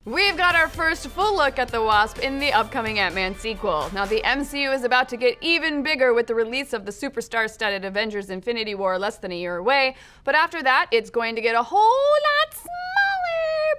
We've got our first full look at the Wasp in the upcoming Ant-Man sequel. Now, the MCU is about to get even bigger with the release of the superstar-studded Avengers Infinity War less than a year away, but after that, it's going to get a whole lot smaller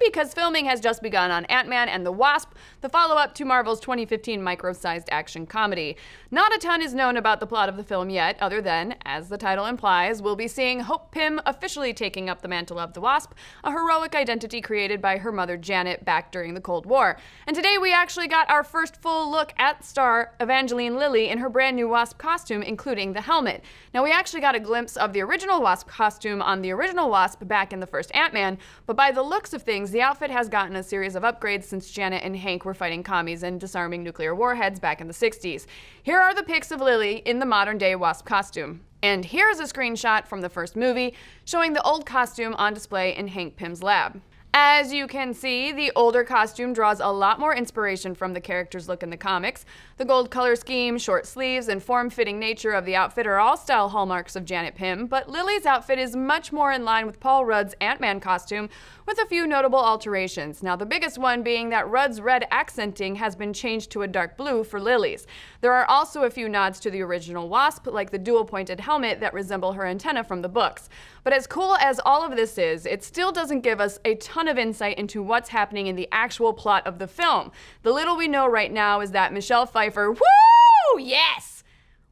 because filming has just begun on Ant-Man and the Wasp, the follow-up to Marvel's 2015 micro-sized action comedy. Not a ton is known about the plot of the film yet, other than, as the title implies, we'll be seeing Hope Pym officially taking up the mantle of the Wasp, a heroic identity created by her mother Janet back during the Cold War. And today we actually got our first full look at star Evangeline Lilly in her brand new Wasp costume, including the helmet. Now, we actually got a glimpse of the original Wasp costume on the original Wasp back in the first Ant-Man, but by the looks of things, the outfit has gotten a series of upgrades since Janet and Hank were fighting commies and disarming nuclear warheads back in the 60s. Here are the pics of Lilly in the modern-day Wasp costume. And here's a screenshot from the first movie showing the old costume on display in Hank Pym's lab. As you can see, the older costume draws a lot more inspiration from the character's look in the comics. The gold color scheme, short sleeves, and form-fitting nature of the outfit are all style hallmarks of Janet Pym, but Lily's outfit is much more in line with Paul Rudd's Ant-Man costume, with a few notable alterations. Now, the biggest one being that Rudd's red accenting has been changed to a dark blue for Lily's. There are also a few nods to the original Wasp, like the dual-pointed helmet that resemble her antenna from the books. But as cool as all of this is, it still doesn't give us a ton of insight into what's happening in the actual plot of the film. The little we know right now is that Michelle Pfeiffer, woo, yes,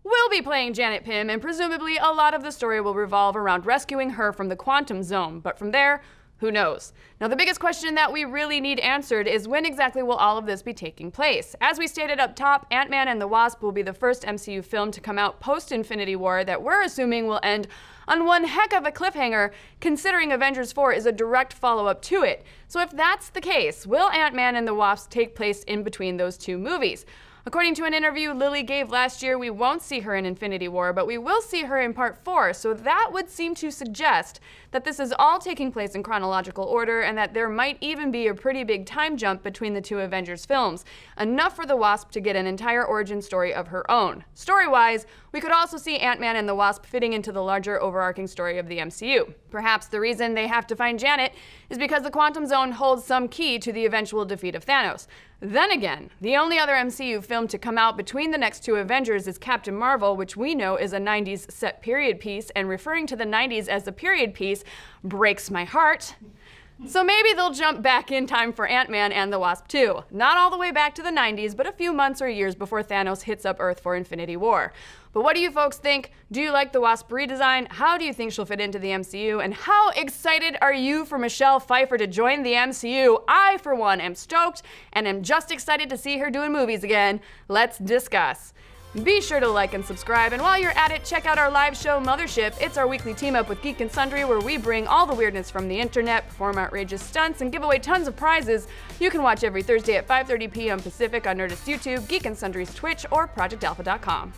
will be playing Janet Pym, and presumably a lot of the story will revolve around rescuing her from the quantum zone. But from there, who knows? Now, the biggest question that we really need answered is when exactly will all of this be taking place? As we stated up top, Ant-Man and the Wasp will be the first MCU film to come out post-Infinity War that we're assuming will end on one heck of a cliffhanger, considering Avengers 4 is a direct follow-up to it. So if that's the case, will Ant-Man and the Wasp take place in between those two movies? According to an interview Lilly gave last year, we won't see her in Infinity War, but we will see her in Part 4, so that would seem to suggest that this is all taking place in chronological order and that there might even be a pretty big time jump between the two Avengers films, enough for the Wasp to get an entire origin story of her own. Story-wise, we could also see Ant-Man and the Wasp fitting into the larger overarching story of the MCU. Perhaps the reason they have to find Janet is because the Quantum Zone holds some key to the eventual defeat of Thanos. Then again, the only other MCU film to come out between the next two Avengers is Captain Marvel, which we know is a 90s set period piece, and referring to the 90s as a period piece breaks my heart. So maybe they'll jump back in time for Ant-Man and the Wasp too. Not all the way back to the 90s, but a few months or years before Thanos hits up Earth for Infinity War. But what do you folks think? Do you like the Wasp redesign? How do you think she'll fit into the MCU? And how excited are you for Michelle Pfeiffer to join the MCU? I, for one, am stoked and am just excited to see her doing movies again. Let's discuss. Be sure to like and subscribe, and while you're at it, check out our live show, Mothership. It's our weekly team-up with Geek and Sundry, where we bring all the weirdness from the internet, perform outrageous stunts, and give away tons of prizes. You can watch every Thursday at 5:30 p.m. Pacific on Nerdist YouTube, Geek and Sundry's Twitch, or ProjectAlpha.com.